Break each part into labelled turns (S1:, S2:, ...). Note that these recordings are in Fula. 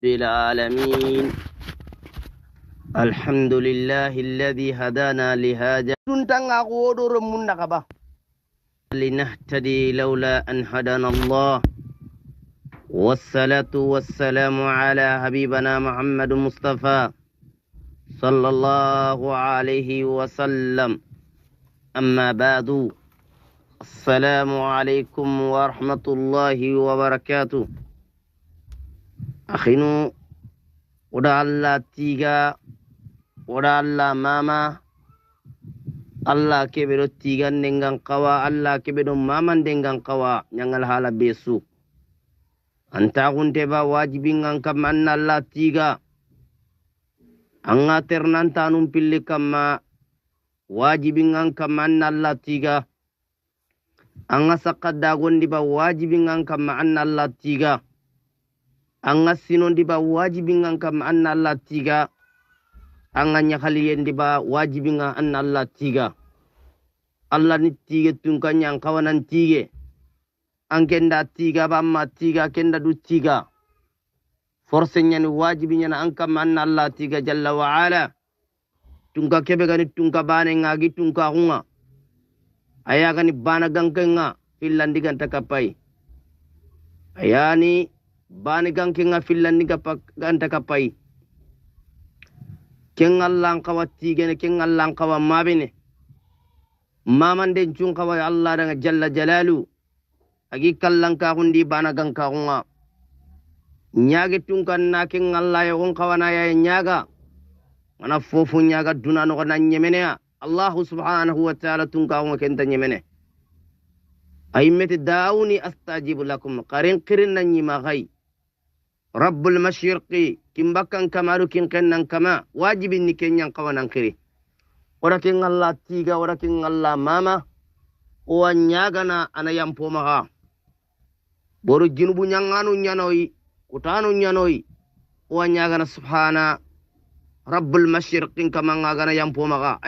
S1: العالمين. الحمد لله الذي هدانا لهذا لنهتدي لولا أن هدانا الله. والصلاة والسلام على حبيبنا محمد مصطفى صلى الله عليه وسلم. أما بعد، السلام عليكم ورحمة الله وبركاته. أخينو ودا الله تيغا ودا الله ماما الله كبيرو تيغا ننغان قوا الله كبيرو ماما ننغان قوا ننغال حالا بيسو أنتا غنتبا واجبين كم أن الله تيغا أنغا ترنان تانون بلي كما واجبين كم أن الله تيغا أنغا سقدا غندبا واجبين كم أن الله تيغا أنغا سينون دبا واجبين كم أن الله تيغا أنغا نيخاليين دبا واجبين أن الله تيغا الله نتيغا تنكا نيانكوانا تيغا أنكندا تيغا بما تيغا كندا دو تيغا فرسنيان واجبين أنكم أن الله تيغا جل وعلا تنكا كبغاني تنكا باني ناغي تنكا هونغا أياغاني بانا غنكنغا فيلاندي غانتا كاباي أياني bani gankenga fillanni ganta kapai ken Allah kawa tigene ken Allah kawa mabine mamande jun kawa Allah daga jalla jalalu agi kallan ka hundi bana ganka hunga nyaage tunkan na ken Allah ya gon kawa na ya nyaga mana fofu nyaga dunano na nyemene Allah subhanahu wa ta'ala tunka hunga ken ta nyemene aymeti dauni astajibu lakum qarin qirin nyima gai رب المشرق كم بكن كمارو كن كنن كما واجب نكن ينقوانا كري ولكن الله تيغا ولكن الله ماما وانياغنا أنا ينفومها بورو جنوب نيانغانو نيانوي كتانو نيانوي وانياغنا سبحانه رب المشرق كما نغانا ينفومها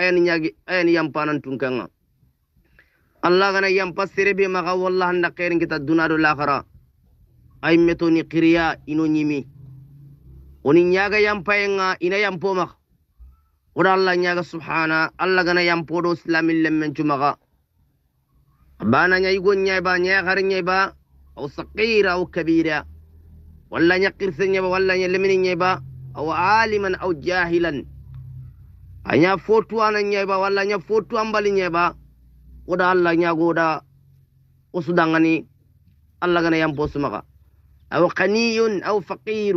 S1: أين ينفانا تنكنا الله غنا ينفسر بمغا والله نقيرن كتا دونارو الآخرة ay metoni qiriya ino nyimi oni nyaga yampayenga ina yampoma oda Allah nyaga subhana Allah gana yampodo islamil lemmen cumaga bana nyay gon nyay ba nyay har nyay ba aw saqira aw kabira walla nyaqir senya ba walla nyay lemini nyay ba aw aliman aw jahilan anya fotu ana nyay ba walla nya fotu ambali nyay ba oda Allah nyago da usudangani Allah gana yampo sumaga أو قني أو فقير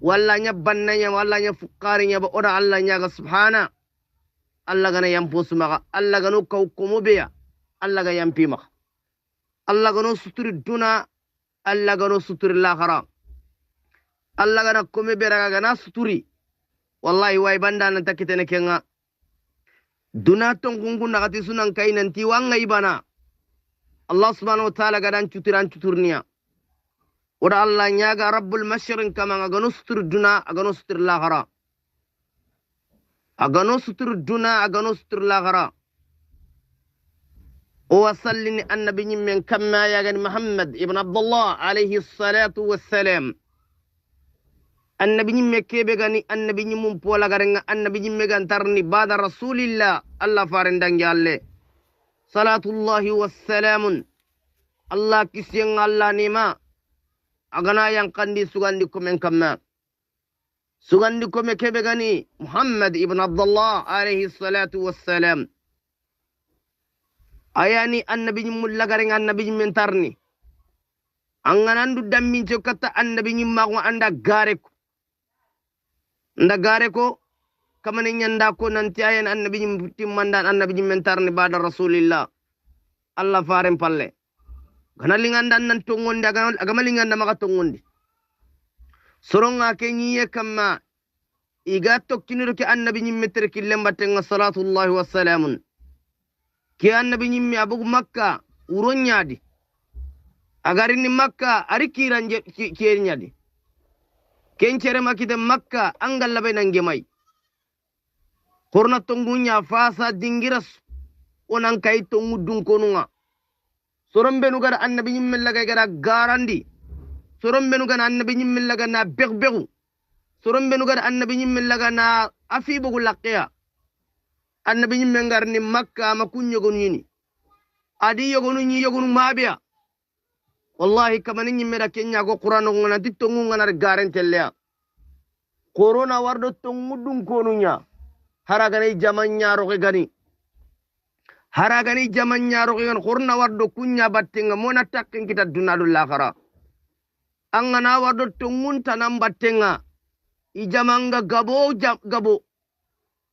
S1: ولا نبنا ولا نفقار يبا أورا الله نياغا سبحانه الله غنا ينفوس مغا الله غنو كوكمو بيا الله غا ينفي مغا الله غنو ستر الدنا الله غنو ستر الآخرة الله غنا كومي بيرا غنا ستري والله واي بندان تكتنا كينا دنا تنغنغو نغتي سنان كاينان تيوان غيبانا الله سبحانه وتعالى غدان چترنيا ودا الله نياغا رب المشرق كما اغنستر دنا اغنستر الاخره اغنستر دنا اغنستر الاخره وصلني النبي من كما يا محمد ابن عبد الله عليه الصلاه والسلام النبي مكيبه غني النبي من بولا غرن النبي مغان ترني بعد رسول الله الله فارندان جاله صلاه الله والسلام الله كسين الله نيما agana yang kandi sugandi komen kamma sugandi kome kebe gani Muhammad ibn Abdullah alayhi salatu wassalam ayani annabi mulla garenga annabi mentarni anganandu dammin cokata annabi mago anda gare ko kamane nyanda ko nanti ayan annabi timmandan annabi mentarni bada rasulillah Allah faren palle gana lingandan nan tongondi agama linganda maka tongondi soronga kenyiye kama iga tokkiniru ke annabi nyimme tere killen battenga salatullahi wassalamun ke annabi nyimme abugu makka uronyadi agarini makka ari kiranje kiyernyadi kencere makide makka angalla be nangemai korna tongunya fasa dingiras onan kay tongu dunkonunga sorombe nugara annabi nyimme laga gara garandi soron benu gana annabi nyimmin laga na begbegu soron benu gana annabi nyimmin laga na afi bugu laqya annabi nyimmin garni makka ma kunyo gonuni adi yogonu nyi yogonu mabia wallahi kamani nyimme da kenya go qur'an ngona dittongu ngana garantelle corona wardo tongudun konunya haragani jamanya roke gani haragani jamanya roke gan corona wardo kunya battenga mona takkin kita dunadul akhara angana wardo tongun tanam battenga ijamanga gabo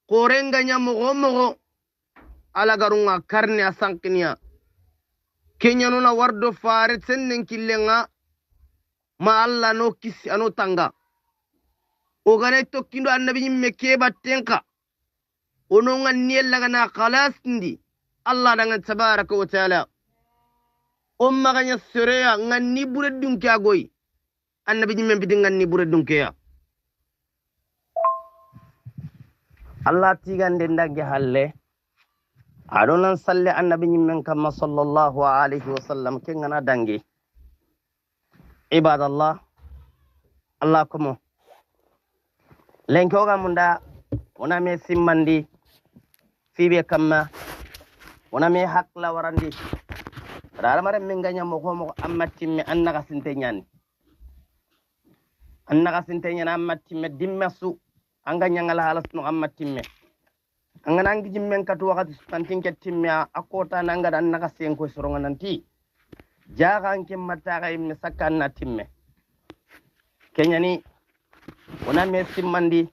S1: korenga mogo ala garunga karne asankinya kenya nona wardo fare sennen killenga ma alla no kisi ano tanga ogane tokkindo annabi nyimme ke battenka ono nganni lagana khalas ndi allah dangan tabaraka wa taala umma ganya sureya nganni bureddun kya goy annabi nyimme bidin nganni bureddun kya allah tigande ndage halle adonan salle annabi nyimmen kamma sallallahu alaihi wasallam kengana dangi ibadallah allah komo lenkoga munda wona me simmandi fibe kamma wona me hakla warandi rara mare min ganya mo ko ammatimme annaka sinte nyani ammatimme dimmesu anganya ngala halas no ammatimme angana ngi jimmen katu wakati tantin kettimya akota nanga dan naka senko soronga nanti jaga anke mata ga imme sakana timme kenyani wona me simmandi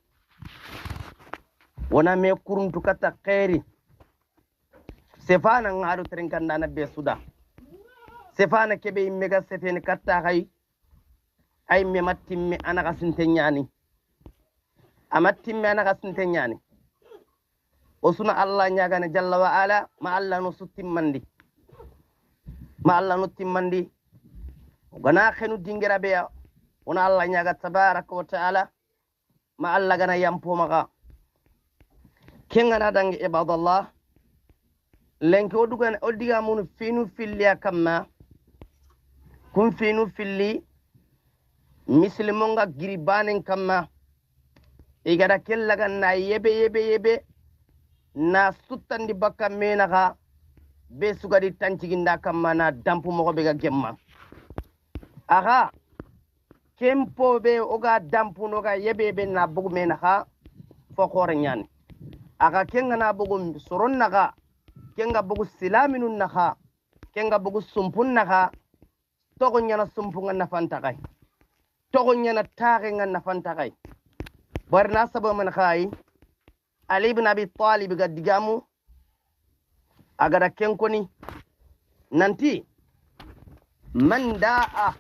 S1: wona me kuruntu kata khairi sefana ngado trenkanda na be suda sefana kebe imme ga sefene katta hay ay me mattimme anaka sintenyani amattimme anaka sintenyani osuna allah nyagane jalla wa ala ma allah no timmandi gana khenu dingira be wona allah nyaga tabaraka wa taala ma allah gana yampo maka kengana dangi ibadallah lenke odiga mun finu filliya kamma kun finu filli muslimonga giribanen kamma igada kellaga na yebe na suttandi bakka menaka be sugadi tanciginda kamma na dampu mogo be ga gemma aga kempo be oga dampu noga yebe na bugu menaka fo khore nyani aga kenga na bugu soron naga kenga bugu silaminun naka kenga bugu sumpun naka togo nyana sumpunga na fantakai togo nyana tage nga na fantakai barna sabo man khai Ali ibn Abi Talib gadigamu agada kenkoni nanti man da'a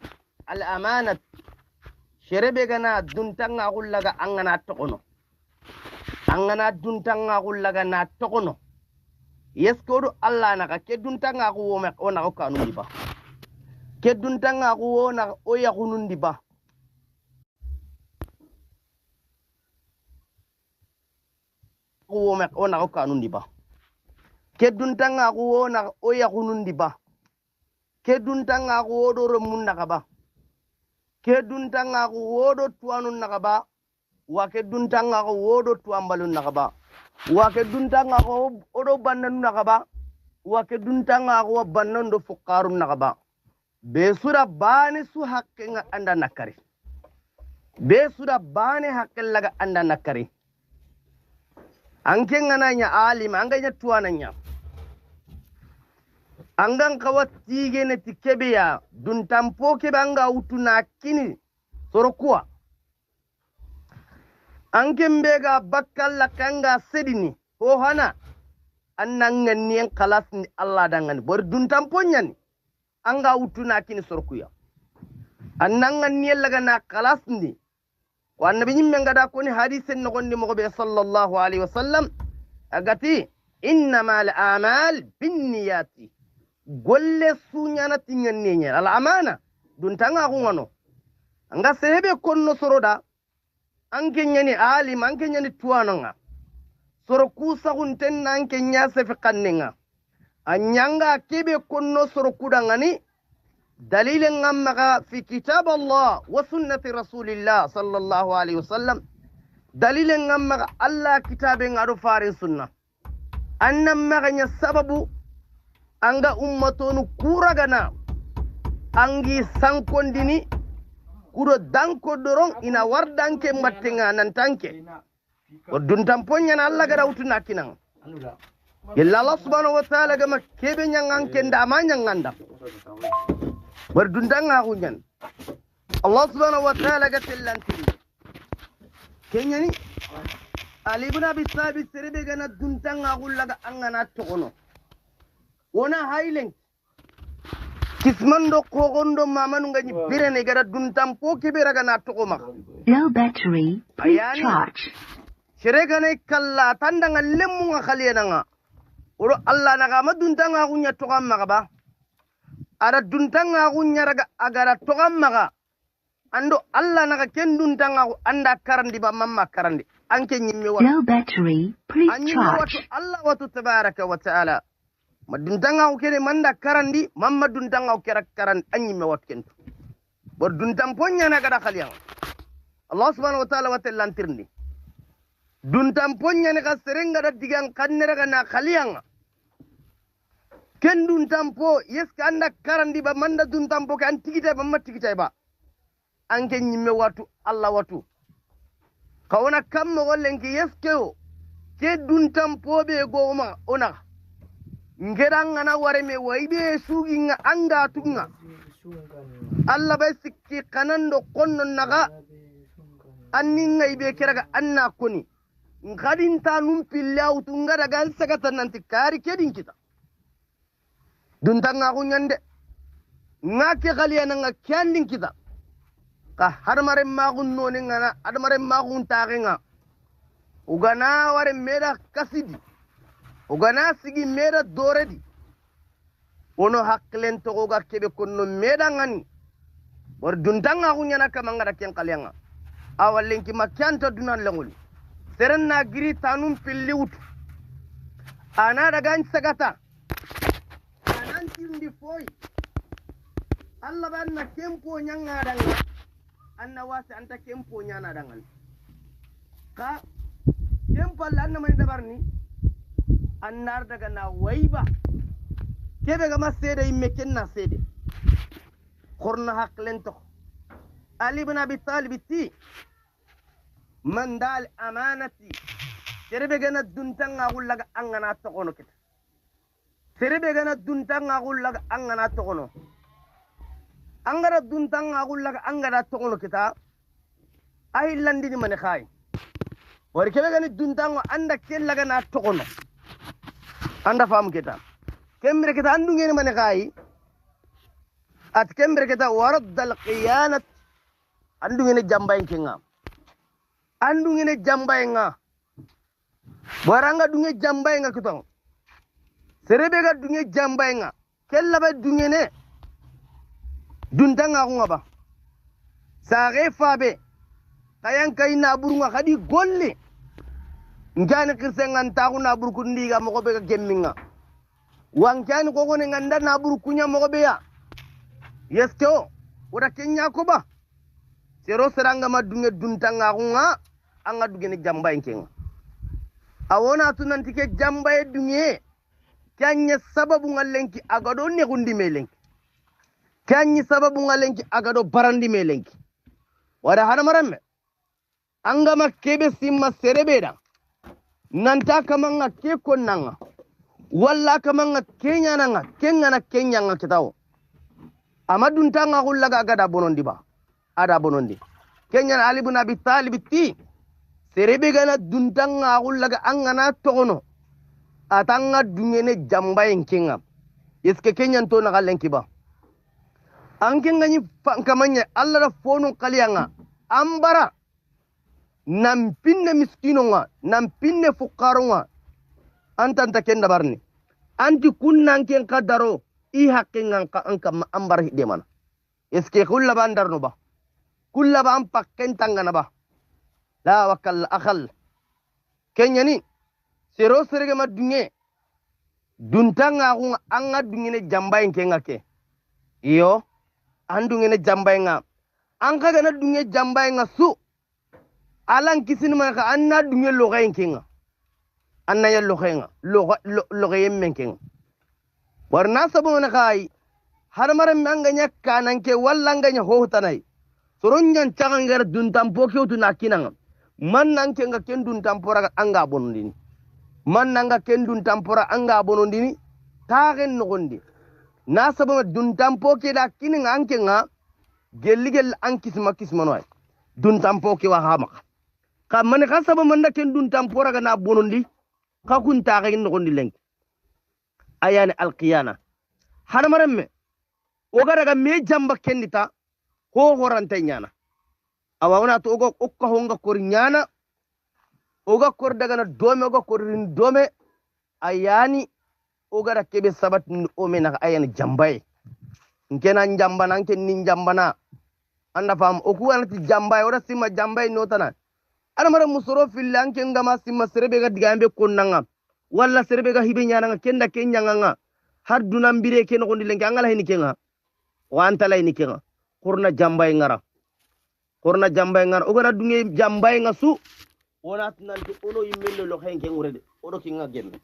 S1: al amanat sherebe gana duntanga gullaga angana tokono na tokono yeskodu Allah naka ke duntanga ko wona ko kanu diba ke duntanga ko wona o yakunun diba ko ona ko kanundi ba kedun tanga ko ona o ya kunundi ba kedun tanga ko do romun naka ba kedun tanga ko wodo tuanun naka ba wa kedun tanga ko wodo tuambalun naka ba wa kedun tanga ko odo bannan naka ba wa kedun tanga ko bannan do fuqarun naka ba be sura bani su hakke nga anda nakari be sura bani hakke laga anda nakari anke ngananya alim anganya tuananya angan kawati gene tikebeya dun tampo ke banga utuna kini sorokuwa anke mbega bakalla kanga sedini ho hana annangan nien kalas ni Allah dangan bor dun tampo nyani anga utuna kini sorokuya annangan nien laga na kalas ni wa annabi nyimme ngada ko ni hadisen no gondi mo be sallallahu alaihi wasallam agati innamal a'mal binniyati golle sunyana tinganne al amana dun tanga ko ngono anga sebe konno soroda anke nyani alim anke nyani tuananga soro kusa hunten anke nyase fi kannenga anyanga kebe konno soro kudangani دليل نمغ في كتاب الله وسنة رسول الله صلى الله عليه وسلم دليل نمغ الله كتاب عرفار سنة أن نمغ السبب أنغا أمتون كورغنا أنغي سانكون ديني kuro danko doron ina wardanke mattenga nan tanke o dun tamponya na Allah gara utuna kinan illa Allah subhanahu wa ta'ala gama kebe nyanganke ndama nyanganda war dun danga hunyan Allah subhanahu wa ta'ala gatellanti kenyani Ali ibn Abi Talib serebe gana dun tanga hullaga angana tokono wona hailen kismando kogondo mamanu ngani birene gara duntam po kebera gana tokoma
S2: low battery please charge
S1: sheregane kalla tandanga lemmu nga khaliyana nga oro Allah naga maduntanga gunya tokam maga ba ara duntanga gunya raga agara tokam maga ando Allah naga ken duntanga anda karandi ba mamma karandi anke nyimme wa
S2: low battery please charge
S1: Allah wa tabaraka wa ta'ala maduntanga ukere manda karandi mamma duntanga ukera karandi anyimme watkentu bor duntam ponya na gada khaliyan Allah subhanahu wa ta'ala watellantirni duntam ponya ne ka serenga da digan kannera kana khaliyan ken duntam po yes kanda karandi ba manda duntam po kan tigita ba matigita ba anke nyimme watu Allah watu kawona kammo gollenki yes keo ke duntam po be goma ona ngeranga na wareme waibe suginga anga tunga Allah bai sikki kanando konno naga anninga ibe keraga anna koni ngadin ta num pillau tunga daga sagata nanti kari kedin kita duntanga kunyande ngake khaliya nga kyandin kita ka har mare magun noni ngana ad mare magun tagenga ugana ware meda kasidi ugana sigi meda doredi ono haklen to ga kebe konno meda ngani bor duntanga kunyana kamanga da ken kaliyanga awallenki makyanta dunan langul serenna giri tanum pilliwut ana daga sagata anan tindi foy Allah banna kempo nyanga danga anna wasi anta kempo nyana dangal ka kempo lanna mani dabarni annar daga na waiba kebe ga masede imme kenna sede khorna haklen to Ali ibn Abi Talib ti man dal amanati serebe gana duntanga gullaga angana to kono kita serebe gana duntanga gullaga angana to kono angara duntanga gullaga angana to kono kita ay landi ni mane khay wari kebe gani duntanga anda kellaga na to kono anda fam kita kemre kita andu ngene mane khay at kemre kita warad al qiyanat andu ngene jambay kinga andu ngene jambay nga waranga dunge jambay nga kitong serebe ga dunge jambay nga kella ba dunge ne duntanga ko ngaba sare fabe kayan kay na burunga kadi golle ngane kirsengan taku na buru kundiga mo ko be ga gemminga wankani ko ko ne nganda na buru kunya mo ko be ya yesto ora kenya ko ba sero seranga madunge duntanga ko nga anga dugene jambay kenga awona tunanti ke jambay dunge kanya sababu ngalenki agado ne gundi melenki kanya sababu ngalenki agado barandi melenki wada hana maramme anga makebe simma serebeda nanta kamanga ke konnanga walla kamanga kenya nanga kenga na kenya nga kitawo amadun tanga gullaga agada bonondi ba ada bonondi kenya Ali ibn Abi Talib ti serebe gana duntanga gullaga angana tokono atanga dungene jambayen kinga eske kenyan to na galenki ba ankenga ni kamanya Allah da fono kaliyanga ambara nam pinne miskino nga nam pinne fukaro nga antanta kenda barni anti kunnan ken kadaro i haqqinga anka ambara hide mana eske kulla bandar no ba kulla ba am pakken tangana ba la wakal akhal kenyani sero serege madunge duntanga ko anga dungine jambayen kenga ke iyo andungene jambay nga an kaga na dunge jambay nga su alan kisin ma ka anna dunge logayen kinga anna ya logayen logayen men kinga warna sabu na kai har maran manganya kanan ke wallanganya hohtanai soronyan cagangar dun tampo kewtu na kinanga man nan ke nga ken dun tampora anga bonondini man nanga ken dun tampora anga bonondini tagen nogondi na sabu dun tampo ke da kininga anke nga gelligel ankisma kismanoy dun tampo ke wa hama ka man ka sabu man ken dun tampora ga na bonondi ka kun tagen nogondi leng ayani alqiyana har maran me ogara ga me jamba kendita ho horante nyana awa wana to ogo okka honga kor nyana oga kor daga na dome oga korin dome ayani ogara kebe sabat ome na ayani jambai nkena njambana nke nin jambana anda fam oku anati jambai ora sima jambai notana ana mara musoro filla anke ngama sima serebe ga digambe konnanga walla serebe ga hibe nyana kenda kenyanga har dunam bire ken ko ndilen ngala hini kenga wanta lay ni kenga kurna jambay ngara ogara dunge jambay ngasu wonat nanti ono yimmelo lo hen ken urede odo kinga gemme